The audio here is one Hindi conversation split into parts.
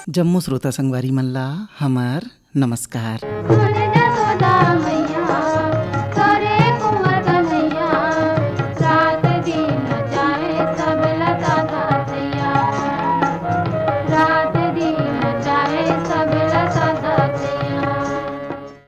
जम्मू श्रोता संगवारी मल्ला हमार नमस्कार।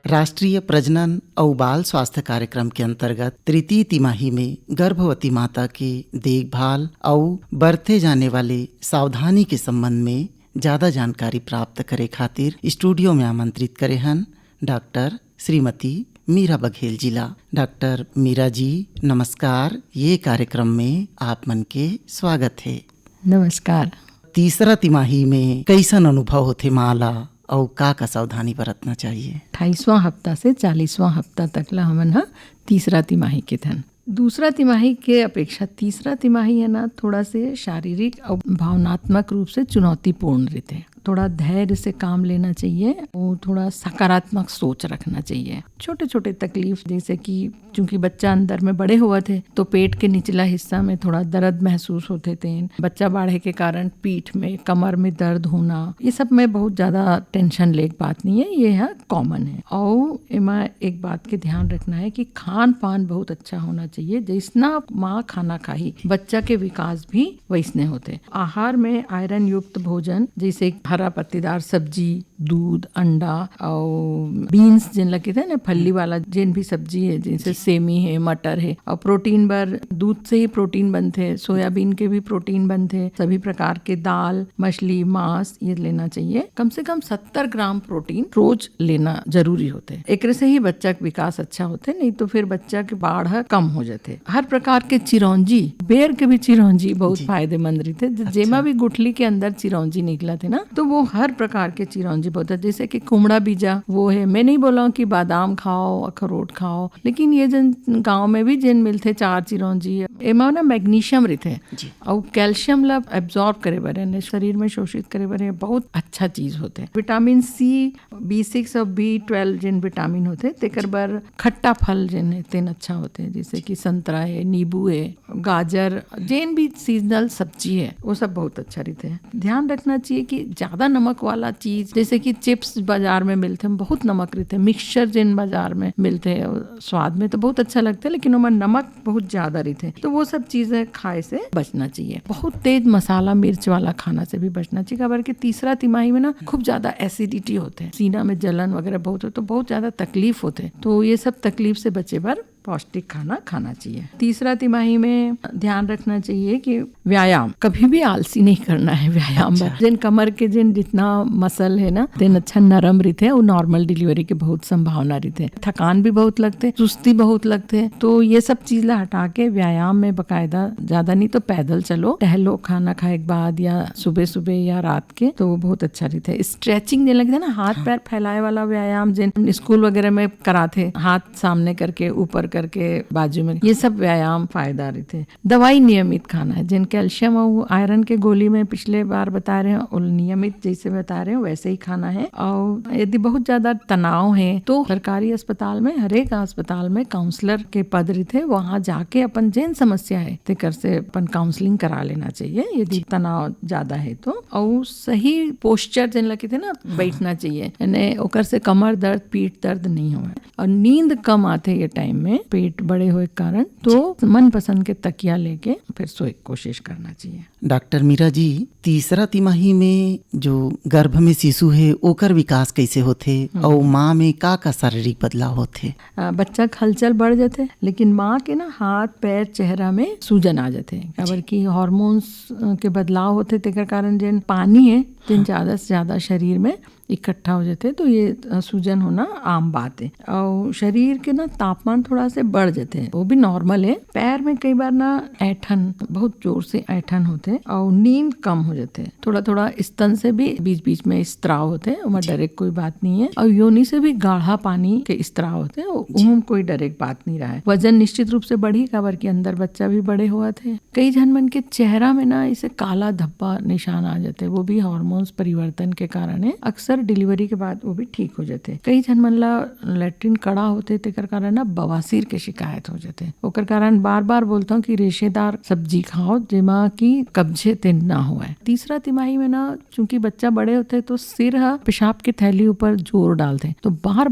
राष्ट्रीय प्रजनन और बाल स्वास्थ्य कार्यक्रम के अंतर्गत तृतीय तिमाही में गर्भवती माता की देखभाल और बरते जाने वाले सावधानी के संबंध में ज्यादा जानकारी प्राप्त करे खातिर स्टूडियो में आमंत्रित करे हन डॉक्टर श्रीमती मीरा बघेल जिला। डॉक्टर मीरा जी नमस्कार, ये कार्यक्रम में आप मन के स्वागत है। नमस्कार। तीसरा तिमाही में कैसन अनुभव होते माला और का सावधानी बरतना चाहिए? 28वां हफ्ता से 40वां हफ्ता तक ला हमन हा तीसरा तिमाही के थन। दूसरा तिमाही के अपेक्षा तीसरा तिमाही है ना, थोड़ा से शारीरिक और भावनात्मक रूप से चुनौतीपूर्ण रहते। थोड़ा धैर्य से काम लेना चाहिए और थोड़ा सकारात्मक सोच रखना चाहिए। छोटे छोटे तकलीफ जैसे कि चूंकि बच्चा अंदर में बड़े हुए थे तो पेट के निचला हिस्सा में थोड़ा दर्द महसूस होते थे। बच्चा बढ़े के कारण पीठ में कमर में दर्द होना, ये सब में बहुत ज्यादा टेंशन ले बात नहीं है, ये है कॉमन है। और इमा एक बात के ध्यान रखना है कि खान पान बहुत अच्छा होना चाहिए। जैसना माँ खाना खाई बच्चा के विकास भी वैसने होते। आहार में आयरन युक्त भोजन जैसे हरा पत्तीदार सब्जी, दूध, अंडा और बीन्स जिन लगे थे ना, फली वाला जिन भी सब्जी है जैसे सेमी है, मटर है। और प्रोटीन बर दूध से ही प्रोटीन बनते, सोयाबीन के भी प्रोटीन बनते। सभी प्रकार के दाल, मछली, मांस ये लेना चाहिए। कम से कम 70 ग्राम प्रोटीन रोज लेना जरूरी होते। एक से ही बच्चा का विकास अच्छा होते, नहीं तो फिर बच्चा के बाढ़ कम हो जाते। हर प्रकार के चिरौंजी, बेर के भी चिरौंजी बहुत फायदेमंद रहते। जेमा भी गुठली के अंदर चिरौंजी निकला थे ना, तो वो हर प्रकार के चिरौंजी बहुत है। जैसे कि कुमड़ा बीजा वो है। मैं नहीं बोला कि बादाम खाओ, अखरोट खाओ, लेकिन ये जन गांव में भी जिन मिलते चार चिरौंजी एमा ना मैग्नीशियम रहते और कैल्शियम ला एब्जॉर्ब करे बरे, शरीर में शोषित करे बरे, बहुत अच्छा चीज होते। विटामिन सी, B6 और B12 जिन विटामिन होते तेकर बर खट्टा फल जिन है तेन अच्छा होते। जैसे कि संतरा है, नींबू है, गाजर, जिन भी सीजनल सब्जी है वो सब बहुत अच्छा रहते हैं। ध्यान रखना चाहिए कि ज्यादा नमक वाला चीज जैसे कि चिप्स बाजार में मिलते हैं बहुत नमक रहते हैं। मिक्सचर जिन बाजार में मिलते हैं स्वाद में तो बहुत अच्छा लगता है, लेकिन उनमें नमक बहुत ज्यादा रहते हैं, तो वो सब चीजें खाए से बचना चाहिए। बहुत तेज मसाला मिर्च वाला खाना से भी बचना चाहिए। खबर कि तीसरा तिमाही में ना खूब ज्यादा एसिडिटी होते हैं, सीना में जलन वगैरह बहुत हो, तो बहुत ज्यादा तकलीफ होते हैं। तो ये सब तकलीफ से बचे पर पौष्टिक खाना खाना चाहिए। तीसरा तिमाही में ध्यान रखना चाहिए कि व्यायाम कभी भी आलसी नहीं करना है। व्यायाम जिन कमर के जिन जितना मसल है ना दिन अच्छा नरम रहते हैं, वो नॉर्मल डिलीवरी के बहुत संभावना रहते हैं। थकान भी बहुत लगते, सुस्ती बहुत लगते, तो ये सब चीज ला हटा के व्यायाम में बकायदा ज्यादा नहीं तो पैदल चलो, टहलो खाना खाए के बाद या सुबह सुबह या रात के, तो वो बहुत अच्छा रहता है। स्ट्रेचिंग जिन लगता है ना, हाथ पैर फैलाए वाला व्यायाम जिन स्कूल वगैरह में कराते, हाथ सामने करके ऊपर करके बाजू में, ये सब व्यायाम फायदा रहते। दवाई नियमित खाना है। जिन कैल्शियम और आयरन के गोली में पिछले बार बता रहे हैं, नियमित जैसे बता रहे हैं वैसे ही खाना है। और यदि बहुत ज्यादा तनाव है तो सरकारी अस्पताल में, हर एक अस्पताल में काउंसलर के पद रहते, वहाँ जाके अपन जिन समस्या है तेकर से अपन काउंसलिंग करा लेना चाहिए यदि तनाव ज्यादा है तो। और सही पोस्चर जिन लगे थे ना, बैठना चाहिए, यानी ओकर से कमर दर्द, पीठ दर्द नहीं हो। और नींद कम आते ये टाइम में पेट बड़े हुए कारण, तो मन पसंद के तकिया लेके फिर सोए कोशिश करना चाहिए। डॉक्टर मीरा जी, तीसरा तिमाही में जो गर्भ में शिशु है ओकर विकास कैसे होते और माँ में का शारीरिक बदलाव होते? बच्चा हलचल बढ़ जाते, लेकिन माँ के ना हाथ पैर चेहरा में सूजन आ जाते। खबर की हार्मोन्स के बदलाव होते, तेकर कारण जिन पानी है जिन ज्यादा से ज्यादा शरीर में इकट्ठा हो जाते, तो ये सूजन होना आम बात है। और शरीर के ना तापमान थोड़ा से बढ़ जाते हैं, वो भी नॉर्मल है। पैर में कई बार ना ऐठन, बहुत जोर से ऐठन होते, जाते और नींद कम हो जाते। थोड़ा थोड़ा स्तन से भी बीच बीच में स्त्राव होते, उमा डायरेक्ट कोई बात नहीं है। और योनि से भी गाढ़ा पानी के स्त्राव होते, उम कोई डायरेक्ट बात नहीं रहा है। वजन निश्चित रूप से बढ़ी, काबर के अंदर बच्चा भी बड़े हुआ थे। कई जनमन के चेहरा में ना इसे काला धब्बा निशान आ जाते, वो भी हार्मोन्स परिवर्तन के कारण है। अक्सर डिलीवरी के बाद वो भी ठीक हो जाते। कई जनमन ला लैट्रिन कड़ा होते, तेकर कारण ना बवासीर के शिकायत हो जाते। ओकर कारण बार बार बोलता हूँ कि रेशेदार सब्जी खाओ जेमा की कब्जे दिन ना हुए। तीसरा तिमाही में ना चूंकि बच्चा बड़े होते तो सिर पेशाब की थैली ऊपर जोर डालते, तो बार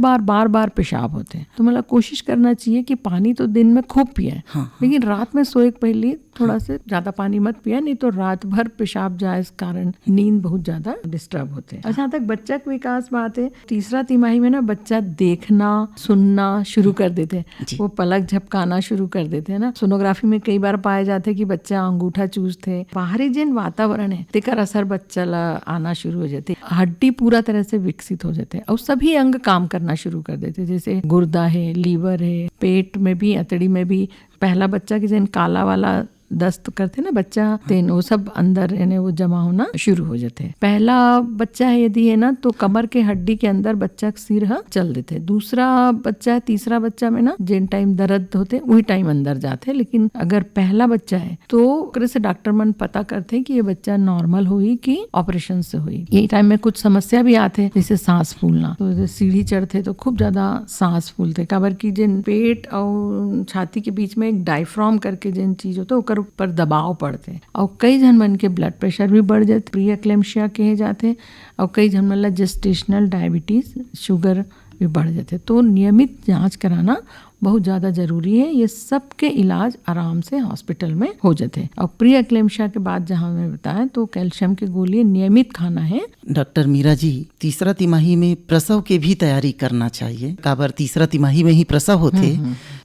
बार पेशाब होते। तो मतलब कोशिश करना चाहिए कि पानी तो दिन में खूब पिए, लेकिन रात में सोए पहले थोड़ा से ज्यादा पानी मत पिया, नहीं तो रात भर पेशाब जाए, इस कारण नींद बहुत ज्यादा डिस्टर्ब होते हैं। जहाँ तक बच्चा का विकास बात है, तीसरा तिमाही में ना बच्चा देखना सुनना शुरू कर देते, वो पलक झपकाना शुरू कर देते हैं ना। सोनोग्राफी में कई बार पाए जाते कि बच्चा अंगूठा चूसते। बाहरी जिन वातावरण है तेकर असर बच्चा ला आना शुरू हो जाते, हड्डी पूरा तरह से विकसित हो जाते और सभी अंग काम करना शुरू कर देते, जैसे गुर्दा है, लीवर है, पेट में भी, अतड़ी में भी। पहला बच्चा की जिन काला वाला दस्त करते ना बच्चा, तेन वो सब अंदर यानी वो जमा होना शुरू हो जाते। पहला बच्चा है यदि है ना तो कमर के हड्डी के अंदर बच्चा का सिर चल देते। दूसरा बच्चा है, तीसरा बच्चा में ना जिन टाइम दर्द होते वही टाइम अंदर जाते। लेकिन अगर पहला बच्चा है तो ओकरे से डॉक्टर मन पता करते कि ये बच्चा नॉर्मल हुई कि ऑपरेशन से हुई। ये टाइम में कुछ समस्या भी आते, जैसे सांस फूलना। तो सीढ़ी चढ़ते तो खूब ज्यादा सांस फूलते, काबर की जिन पेट और छाती के बीच में एक डायफ्राम करके जिन चीज होते पर दबाव पड़ते और कई जनमन के ब्लड प्रेशर भी बढ़ जाते, प्री एक्लेम्शिया कहे जाते। और कई जनमन ला जेस्टेशनल डायबिटीज, शुगर भी बढ़ जाते। तो नियमित जांच कराना बहुत ज़्यादा जरूरी है। ये सब के इलाज आराम से हॉस्पिटल में हो जाते। और प्री एक्लेम्शिया के बाद जहाँ मैं बताया तो कैल्शियम की गोली नियमित खाना है। डॉक्टर मीरा जी, तीसरा तिमाही में प्रसव के भी तैयारी करना चाहिए, काबर तीसरा तिमाही में ही प्रसव होते।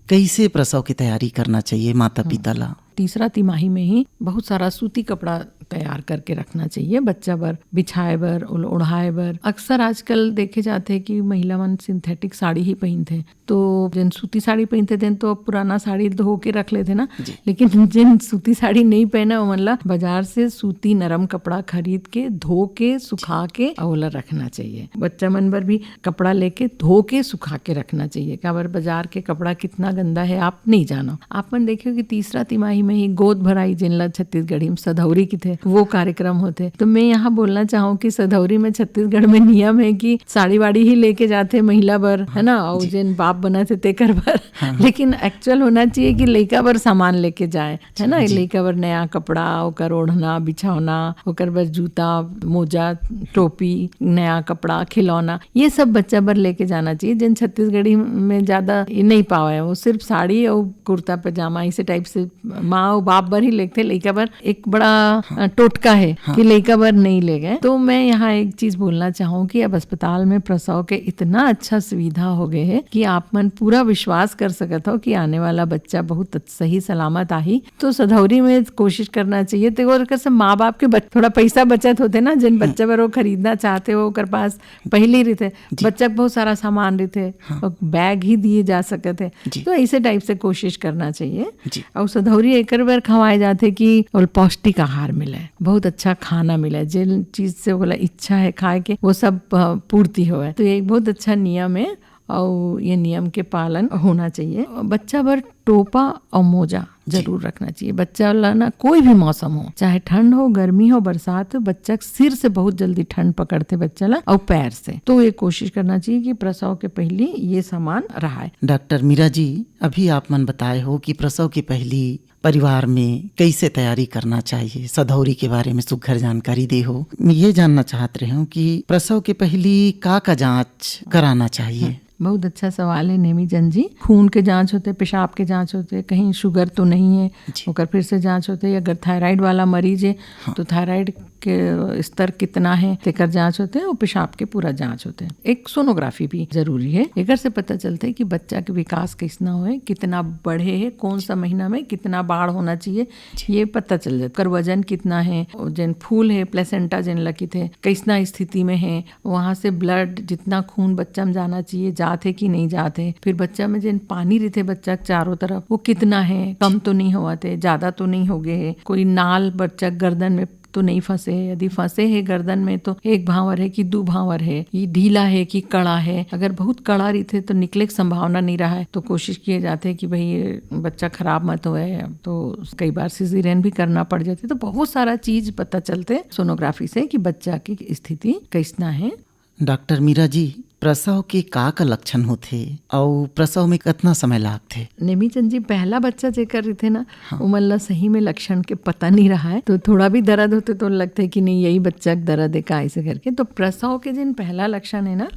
कैसे प्रसव की तैयारी करना चाहिए माता पिता ला? तीसरा तिमाही में ही बहुत सारा सूती कपड़ा तैयार करके रखना चाहिए बच्चा बर, बिछाए बर, ओढ़ाए बर। अक्सर आजकल देखे जाते हैं कि महिला मन सिंथेटिक साड़ी ही पहनते, तो जिन सूती साड़ी पहनते थे तो पुराना साड़ी धो के रख लेते ना। लेकिन जिन सूती साड़ी नहीं पहना वो मतलब बाजार से सूती नरम कपड़ा खरीद के धो के सुखा के ओला रखना चाहिए। बच्चा मन बर भी कपड़ा लेके धो के सुखा के रखना चाहिए, काबर बाजार के कपड़ा कितना गंदा है आप नहीं जानो। आप मन देखियो कि तीसरा तिमाही में ही गोद भराई जिनला छत्तीसगढ़ी में सधौरी की थे वो कार्यक्रम होते। तो मैं यहाँ बोलना चाहूँ कि सधौरी में छत्तीसगढ़ में नियम है कि साड़ी वाड़ी ही लेके जाते महिला बर, है ना, और जिन बाप बना थे तेकर बर। लेकिन एक्चुअल होना चाहिए कि लड़का बर सामान लेके जाए, है ना। लड़का बर नया कपड़ा, ओकर ओढ़ना बिछौना, ओकर बर जूता मोजा टोपी, नया कपड़ा, खिलौना, ये सब बच्चा बर लेके जाना चाहिए। जिन छत्तीसगढ़ी में ज्यादा नहीं पावा, वो सिर्फ साड़ी और कुर्ता पजामा इसे टाइप से माँ और बाप बर ही लेते। लड़का बर एक बड़ा टोटका है कि लड़का बर नहीं ले गए। तो मैं यहाँ एक चीज बोलना चाहूँ कि अब अस्पताल में प्रसव के इतना अच्छा सुविधा हो गए है कि आप मन पूरा विश्वास कर सकते हो कि आने वाला बच्चा बहुत सही सलामत आई। तो सधौरी में कोशिश करना चाहिए। तो माँ बाप के थोड़ा पैसा बचत होते ना, जिन बच्चा बर वो खरीदना चाहते हो ओकर पास पहले ही रहते, बच्चा बहुत सारा सामान रहते और बैग ही दिए जा सकते। तो ऐसे टाइप से कोशिश करना चाहिए। और सधौरी एक बार खवाए जाते कि पौष्टिक आहार मिले, बहुत अच्छा खाना मिले, जिन चीज से बोला इच्छा है खाए के वो सब पूर्ति हो। तो ये एक बहुत अच्छा नियम है और ये नियम के पालन होना चाहिए। बच्चा भर टोपा और मोजा जरूर रखना चाहिए। बच्चा ना कोई भी मौसम हो, चाहे ठंड हो, गर्मी हो, बरसात हो, बच्चा सिर से बहुत जल्दी ठंड पकड़ते बच्चा ला और पैर से। तो ये कोशिश करना चाहिए कि प्रसव के पहले ये सामान रहा। डॉक्टर मीरा जी, अभी आप मन बताए हो कि प्रसव के पहले परिवार में कैसे तैयारी करना चाहिए, सधौरी के बारे में सुघर जानकारी दे हो। मैं ये जानना चाहत रही हूँ कि प्रसव के पहले का जांच कराना चाहिए? बहुत अच्छा सवाल है नेमीचंद जी। खून के जांच होते, पेशाब के जांच होते, कहीं शुगर तो नहीं है ओकर फिर से जांच होते। अगर थायराइड वाला मरीज है तो थायराइड के स्तर कितना है तेकर जांच होते हैं और पेशाब के पूरा जांच होते हैं। एक सोनोग्राफी भी जरूरी है, एकर से पता चलता है कि बच्चा के विकास कैसना होए, कितना बढ़े है, कौन सा महीना में कितना बाढ़ होना चाहिए ये पता चल जाता। कर वजन कितना है, जिन फूल है प्लेसेंटा जिन लकी थे कैसना स्थिति में है, वहाँ से ब्लड जितना खून बच्चा में जाना चाहिए जाते कि नहीं जाते, फिर बच्चा में जिन पानी रहते बच्चा चारों तरफ वो कितना है, कम तो नहीं हुआ थे, ज्यादा तो नहीं हो गए, कोई नाल बच्चा गर्दन में तो नहीं फंसे, यदि फंसे है गर्दन में तो एक भांवर है कि दो भांवर है, ये ढीला है कि कड़ा है। अगर बहुत कड़ा रही थे तो निकले की संभावना नहीं रहा है तो कोशिश किए जाते कि भाई ये बच्चा खराब मत होए, तो कई बार सिजेरियन भी करना पड़ जाती। तो बहुत सारा चीज पता चलते सोनोग्राफी से कि बच्चा की स्थिति कैसना है। डॉक्टर मीरा जी, प्रसव के का लक्षण होते और प्रसव में कितना समय लागते? नेमीचंद जी, पहला बच्चा जेकर रही थे ना, वो मतलब सही में लक्षण के पता नहीं रहा है, तो थोड़ा भी दर्द होते तो लगता है कि नहीं यही बच्चा दर्द है का ऐसे करके। तो प्रसव के जिन पहला लक्षण है ना,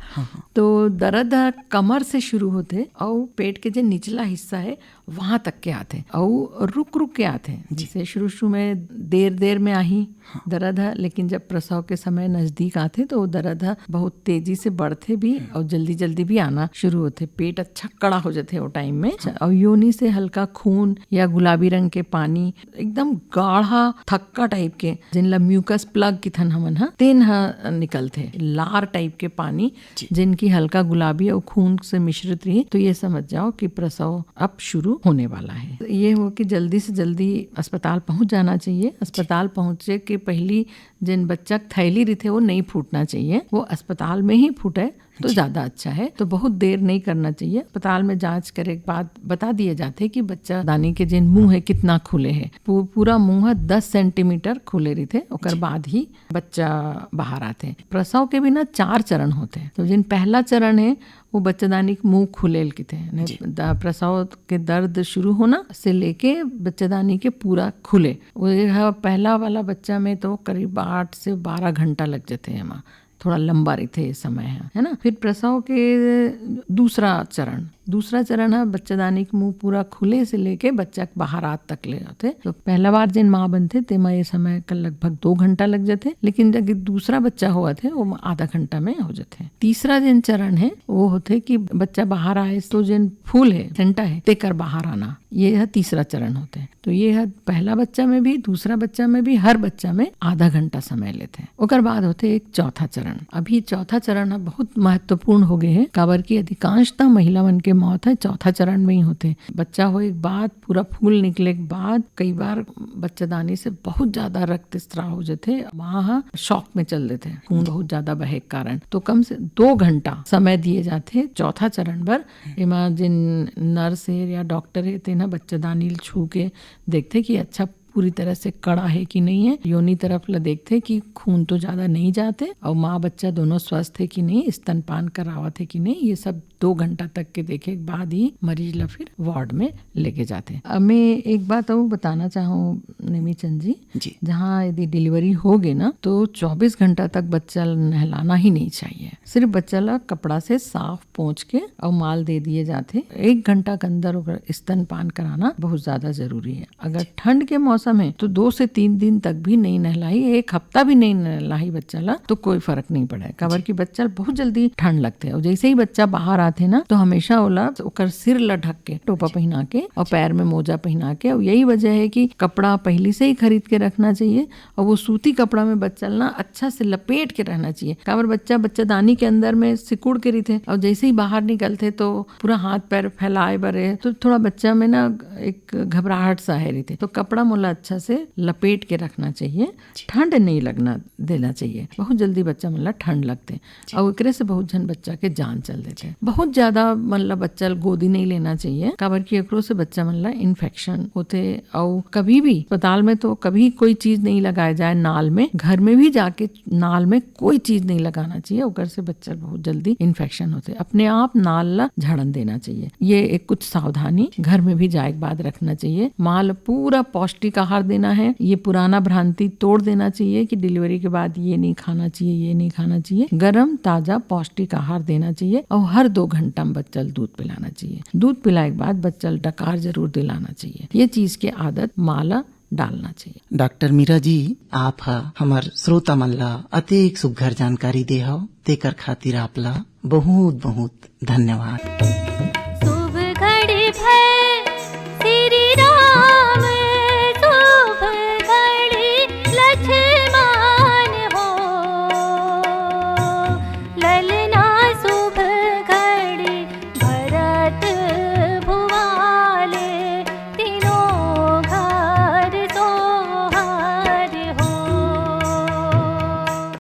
तो दर्द कमर से शुरू होते और पेट के जो निचला हिस्सा है वहां तक के आते और रुक रुक के आते। जैसे शुरू में देर में आई दर्द है, लेकिन जब प्रसव के समय नजदीक आते तो दर्द बहुत तेजी से बढ़ते भी और जल्दी जल्दी भी आना शुरू होते। पेट अच्छा कड़ा हो जाते वो टाइम में, और योनि से हल्का खून या गुलाबी रंग के पानी, एकदम गाढ़ा थक्का टाइप के जिनला म्यूकस प्लग की थन हमन तेन निकलते, लार टाइप के पानी जिनकी हल्का गुलाबी और खून से मिश्रित रही, तो ये समझ जाओ कि प्रसव अब शुरू होने वाला है। ये हो कि जल्दी से जल्दी अस्पताल पहुंच जाना चाहिए। अस्पताल पहुंचे के पहली जिन बच्चा थैली रही थे वो नहीं फूटना चाहिए, वो अस्पताल में ही फूटे तो ज्यादा अच्छा है। तो बहुत देर नहीं करना चाहिए। अस्पताल में जांच करे के बाद बता दिए जाते कि बच्चा दानी के जिन मुंह है कितना खुले है, पूरा मुंह 10 सेंटीमीटर खुले रही थे, और बाद ही बच्चा बाहर आते। प्रसव के भी ना 4 चरण होते हैं। तो जिन पहला चरण है वो बच्चादानी के मुंह खुलेल के थे, प्रसव के दर्द शुरू होना से लेके बच्चादानी के पूरा खुले, वो पहला वाला बच्चा में तो करीब 8 से 12 घंटा लग जाते हैं, वहाँ थोड़ा लंबा रहते ये समय है ना। फिर प्रसव के दूसरा चरण है बच्चादानी के मुंह पूरा खुले से लेके बच्चा के बाहर आत तक ले जाते। तो पहला बार जिन माँ बनते तेमा ये समय का लगभग 2 घंटा लग जाते, लेकिन जब दूसरा बच्चा हुआ थे वो आधा घंटा में हो जाते। तीसरा जिन चरण है वो होते कि बच्चा बाहर आए तो जिन फूल है सेंटा है तेकर बाहर आना, ये है तीसरा चरण होते हैं। तो ये है पहला बच्चा में भी दूसरा बच्चा में भी हर बच्चा में आधा घंटा समय लेते हैं। उसके बाद होते एक चौथा चरण। अभी चौथा चरण बहुत महत्वपूर्ण हो गए हैं, काबर की अधिकांशतः महिला मन के मौत है चौथा चरण में ही होते। बच्चा हो एक बाद पूरा फूल निकले के बाद कई बार बच्चादानी से बहुत ज्यादा रक्तस्राव हो जाते, वहाँ शॉक में चल देते, खून बहुत ज्यादा बहे के कारण। तो कम से 2 घंटा समय दिए जाते चौथा चरण पर। एमा जिन नर्स है या डॉक्टर है तेना बच्चादानी छू के देखते कि अच्छा पूरी तरह से कड़ा है कि नहीं है, योनि तरफ ला देखते कि खून तो ज्यादा नहीं जाते और माँ बच्चा दोनों स्वस्थ है कि नहीं, स्तनपान करावत है कि नहीं, ये सब 2 घंटा तक के देखे के बाद ही मरीज ला फिर वार्ड में लेके जाते। अब मैं एक बात और बताना चाहूँ नेमीचंद जी, जहाँ यदि डिलीवरी हो गई ना तो 24 घंटा तक बच्चा नहलाना ही नहीं चाहिए। सिर्फ बच्चा ला कपड़ा से साफ पोंछ के और माल दे दिए जाते। 1 घंटा के अंदर स्तनपान कराना बहुत ज्यादा जरूरी है। अगर ठंड के मौसम है तो 2 से 3 दिन तक भी नहीं नहलाई, 1 हफ्ता भी नहीं नहलाई बच्चा ला तो कोई फर्क नहीं पड़े, काबर की बच्चा बहुत जल्दी ठंड लगते। और जैसे ही बच्चा बाहर आते ना तो हमेशा ओला ओकर सिर ला ढक के टोपा पहना के और पैर में मोजा पहना के, और यही वजह है कि कपड़ा पहले से ही खरीद के रखना चाहिए और वो सूती कपड़ा में बच्चा ना अच्छा से लपेट के रहना चाहिए। काबर बच्चादानी के अंदर में सिकुड़ के रही थे और जैसे ही बाहर निकलते तो पूरा हाथ पैर फैलाए बरे, तो थोड़ा बच्चा में ना एक घबराहट सा है रही थे। तो कपड़ा मोला अच्छा से लपेट के रखना चाहिए, ठंड नहीं लगना देना चाहिए। बहुत जल्दी बच्चा मतलब ठंड लगते और एकरे से बहुत जन बच्चा के जान चल देते। बहुत ज्यादा मतलब बच्चा गोदी नहीं लेना चाहिए, काबर की एकरो से बच्चा मतलब इन्फेक्शन होते। और कभी भी अस्पताल में तो कभी कोई चीज नहीं लगाया जाए नाल में, घर में भी जाके नाल में कोई चीज नहीं लगाना चाहिए, ओकर से बच्चा बहुत जल्दी इन्फेक्शन होते। अपने आप नाल ला झाड़न देना चाहिए। ये एक कुछ सावधानी घर में भी जाए के बाद रखना चाहिए। माल पूरा पौष्टिक आहार देना है। ये पुराना भ्रांति तोड़ देना चाहिए कि डिलीवरी के बाद ये नहीं खाना चाहिए, ये नहीं खाना चाहिए। गरम ताजा पौष्टिक आहार देना चाहिए और हर 2 घंटा में बच्चा दूध पिलाना चाहिए। दूध पिलाए के बाद बच्चा डकार जरूर दिलाना चाहिए। ये चीज की आदत माला डालना चाहिए। डॉक्टर मीरा जी, आप हमार श्रोता मन ला अतेक सुघर जानकारी दे हो, तेकर खातिर आपला बहुत बहुत धन्यवाद।